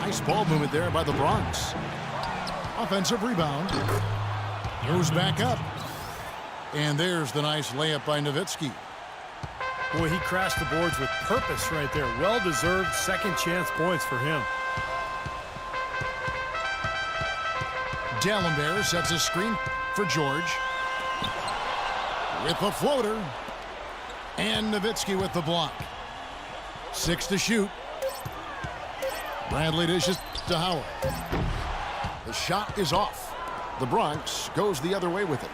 Nice ball movement there by the Bronx. Offensive rebound. Goes back up. And there's the nice layup by Nowitzki. Boy, he crashed the boards with purpose right there. Well-deserved second chance points for him. Dallenberg sets a screen for George. With the floater. And Nowitzki with the block. 6 to shoot. Bradley dishes to Howard. The shot is off. The Bronx goes the other way with it.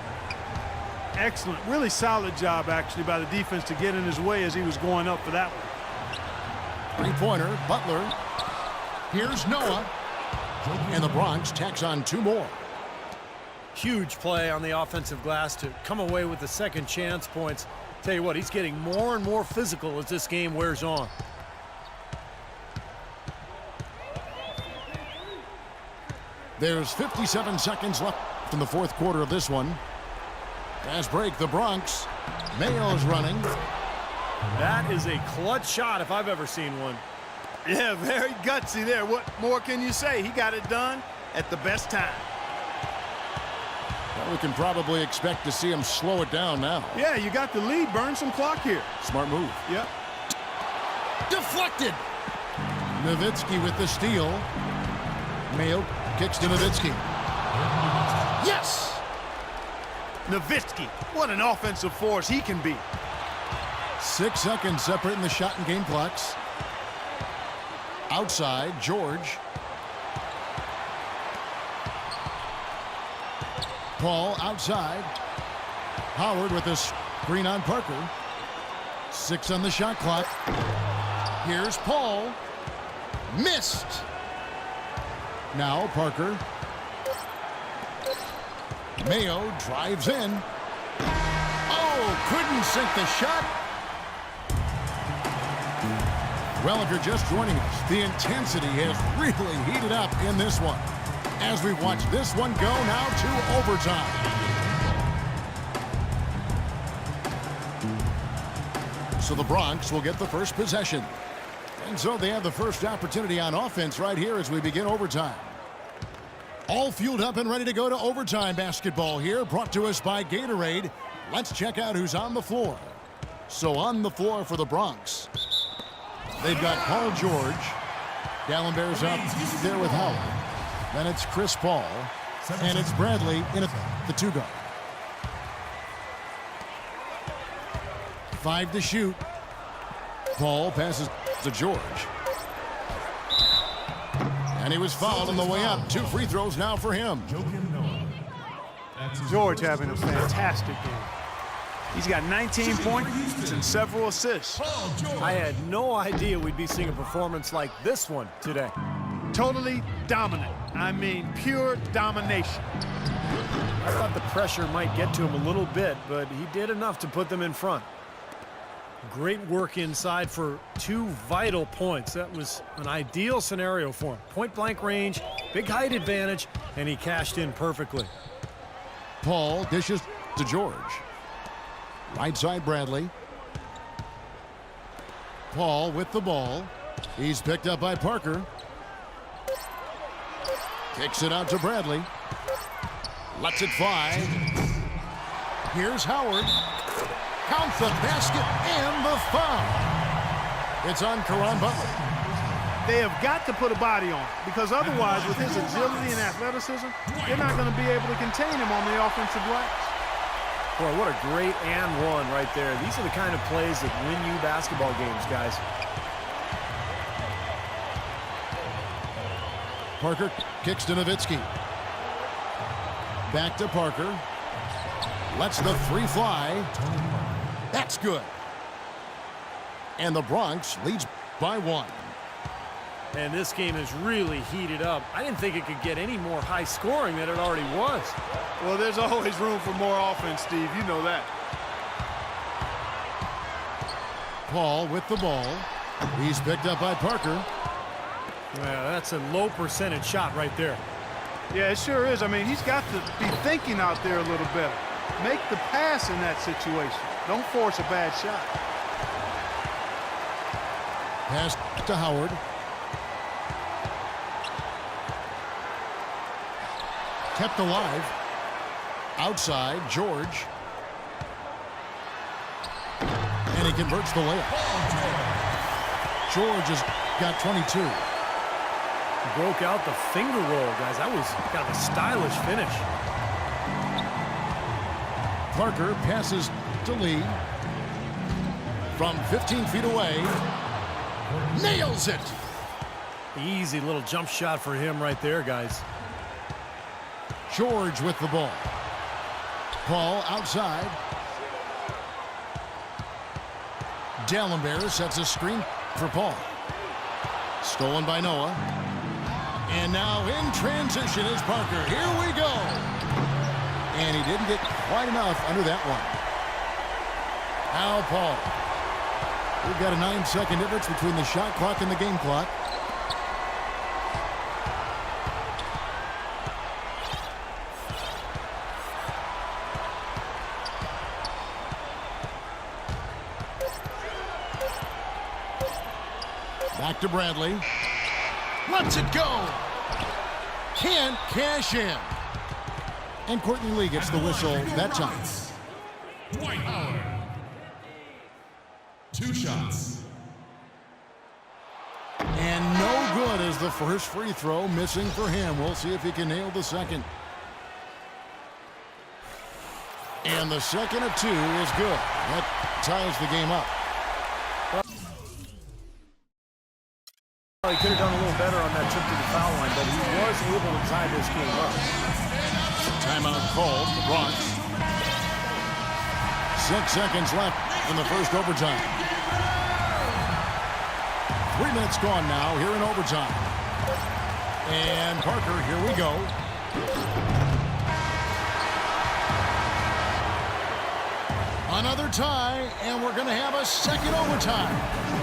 Excellent. Really solid job, actually, by the defense to get in his way as he was going up for that one. Three-pointer, Butler. Here's Noah. And the Bronx tacks on 2 more. Huge play on the offensive glass to come away with the second chance points. Tell you what, he's getting more and more physical as this game wears on. There's 57 seconds left in the fourth quarter of this one. Fast break, the Bronx. Mayo's running. That is a clutch shot if I've ever seen one. Yeah, very gutsy there. What more can you say? He got it done at the best time. Well, we can probably expect to see him slow it down now. Yeah, you got the lead. Burn some clock here. Smart move. Yep. Deflected. Nowitzki with the steal. Mayo kicks to Nowitzki. Yes! Nowitzki, what an offensive force he can be. 6 seconds separating the shot and game clocks. Outside, George. Paul outside. Howard with a screen on Parker. 6 on the shot clock. Here's Paul. Missed. Now Parker. Mayo drives in. Oh, couldn't sink the shot. Well, if you're just joining us, the intensity has really heated up in this one. As we watch this one go now to overtime. So the Bronx will get the first possession. And so they have the first opportunity on offense right here as we begin overtime. All fueled up and ready to go to overtime basketball here, brought to us by Gatorade. Let's check out who's on the floor. So on the floor for the Bronx, they've got Paul George. Dallenberg's up there with Howard. Then it's Chris Paul. And it's Bradley in the 2-guard. 5 to shoot. Paul passes to George. And he was fouled on the way up. 2 free throws now for him. George having a fantastic game. He's got 19 points and several assists. I had no idea we'd be seeing a performance like this one today. Totally dominant. I mean, pure domination. I thought the pressure might get to him a little bit, but he did enough to put them in front. Great work inside for 2 vital points. That was an ideal scenario for him. Point-blank range, big height advantage, and he cashed in perfectly. Paul dishes to George. Right side, Bradley. Paul with the ball. He's picked up by Parker. Kicks it out to Bradley. Lets it fly. Here's Howard. Counts the basket and the foul. It's on Caron Butler. They have got to put a body on him, because otherwise, with his agility and athleticism, they're not going to be able to contain him on the offensive glass. Boy, what a great and one right there. These are the kind of plays that win you basketball games, guys. Parker kicks to Nowitzki. Back to Parker. Lets the 3 fly. That's good. And the Bronx leads by 1. And this game is really heated up. I didn't think it could get any more high scoring than it already was. Well, there's always room for more offense, Steve. You know that. Paul with the ball. He's picked up by Parker. Well, that's a low percentage shot right there. Yeah, it sure is. I mean, he's got to be thinking out there a little better. Make the pass in that situation. Don't force a bad shot. Pass to Howard. Kept alive. Outside, George. And he converts the layup. George has got 22. Broke out the finger roll, guys. That was kind of a stylish finish. Parker passes to Lee. From 15 feet away. Nails it. Easy little jump shot for him right there, guys. George with the ball. Paul outside. Dallenberg sets a screen for Paul. Stolen by Noah. And now in transition is Parker. Here we go. And he didn't get quite enough under that one. Now Paul. We've got a 9-second difference between the shot clock and the game clock. Back to Bradley. Lets it go. Can't cash in. And Courtney Lee gets the whistle that time. White Power. 2 shots. And no good as the first free throw missing for him. We'll see if he can nail the second. And the second of 2 is good. That ties the game up. Well, he could have done a little better on that trip to the foul line, but he was able to tie this game up. Timeout called, the Bronx. 6 seconds left in the first overtime. 3 minutes gone now here in overtime. And Parker, here we go. Another tie, and we're going to have a second overtime.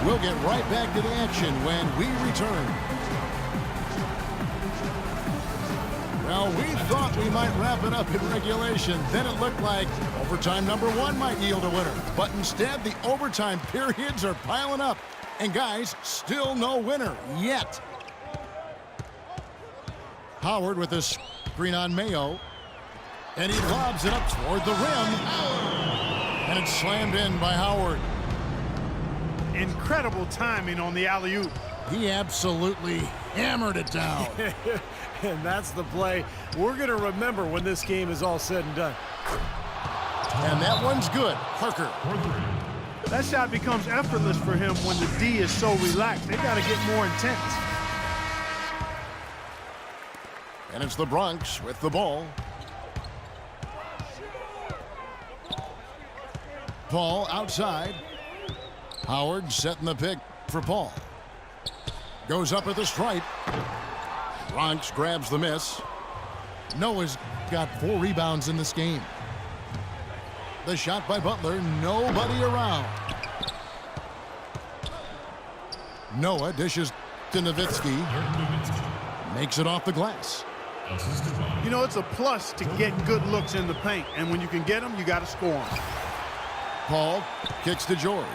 We'll get right back to the action when we return. Well, we thought we might wrap it up in regulation. Then it looked like overtime number 1 might yield a winner. But instead, the overtime periods are piling up. And guys, still no winner yet. Howard with a screen on Mayo. And he lobs it up toward the rim. And it's slammed in by Howard. Incredible timing on the alley-oop. He absolutely hammered it down. And that's the play we're going to remember when this game is all said and done. And that one's good. Parker. That shot becomes effortless for him when the D is so relaxed. They got to get more intense. And it's the Bronx with the ball. Paul outside. Howard setting the pick for Paul. Goes up at the stripe. Bronx grabs the miss. Noah's got 4 rebounds in this game. The shot by Butler, nobody around. Noah dishes to Nowitzki. Makes it off the glass. You know, it's a plus to get good looks in the paint, and when you can get them, you got to score them. Paul kicks to George.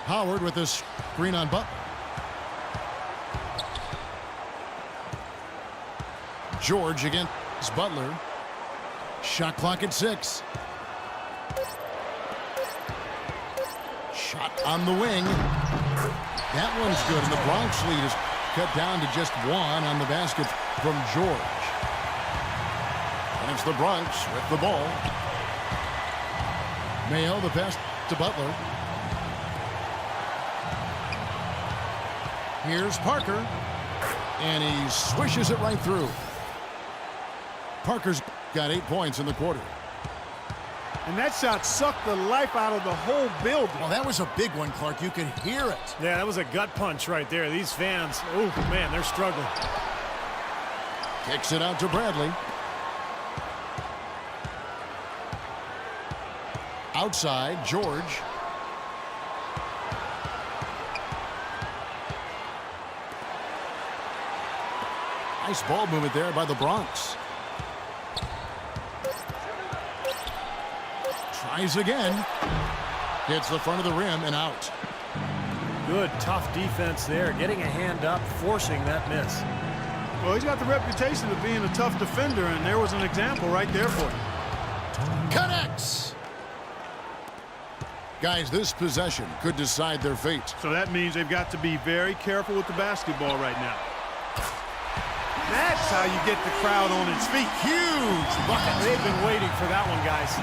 Howard with a screen on Butler. George against Butler. Shot clock at 6. Shot on the wing. That one's good, and the Bronx lead is cut down to just 1 on the basket from George. And it's the Bronx with the ball. Mayo, the pass to Butler. Here's Parker. And he swishes it right through. Parker's got 8 points in the quarter. And that shot sucked the life out of the whole building. Well, that was a big one, Clark. You could hear it. Yeah, that was a gut punch right there. These fans, oh, man, they're struggling. Kicks it out to Bradley. Outside, George. Nice ball movement there by the Bronx. Tries again. Hits the front of the rim and out. Good, tough defense there. Getting a hand up, forcing that miss. Well, he's got the reputation of being a tough defender, and there was an example right there for him. Connects. Guys, this possession could decide their fate. So that means they've got to be very careful with the basketball right now. That's how you get the crowd on its feet. Huge bucket. They've been waiting for that one, guys.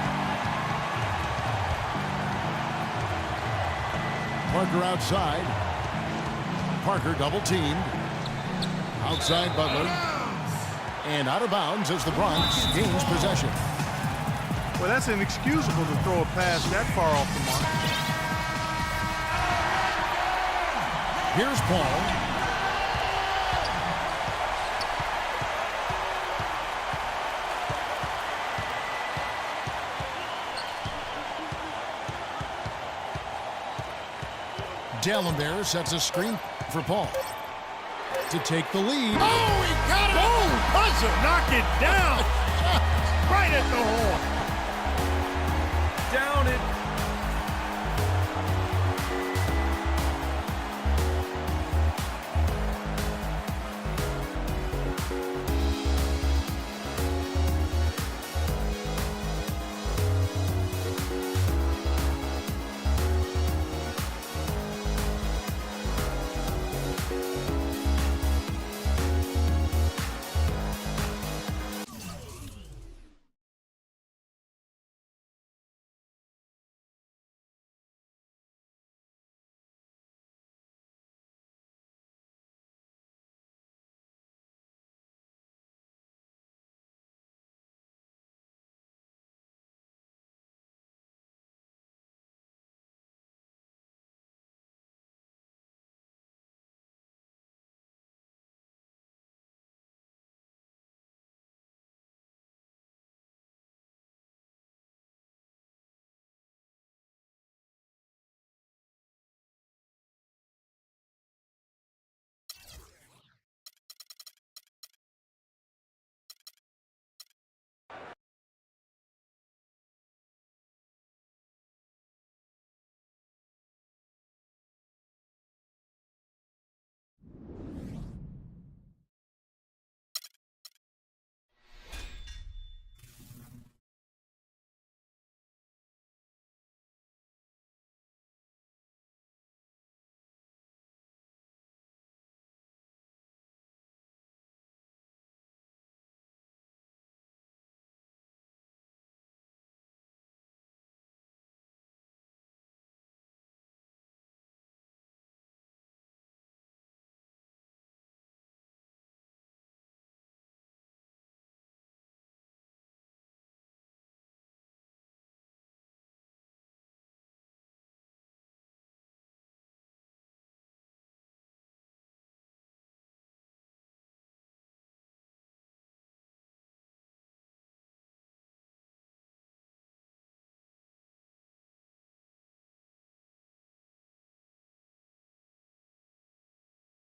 Parker outside. Parker double teamed. Outside Butler. And out of bounds as the Bronx gains possession. Well, that's inexcusable to throw a pass that far off the mark. Here's Paul. Dallenberg sets a screen for Paul to take the lead. Oh, he got it! Oh, buzzer! Knock it down! Right at the horn. Down it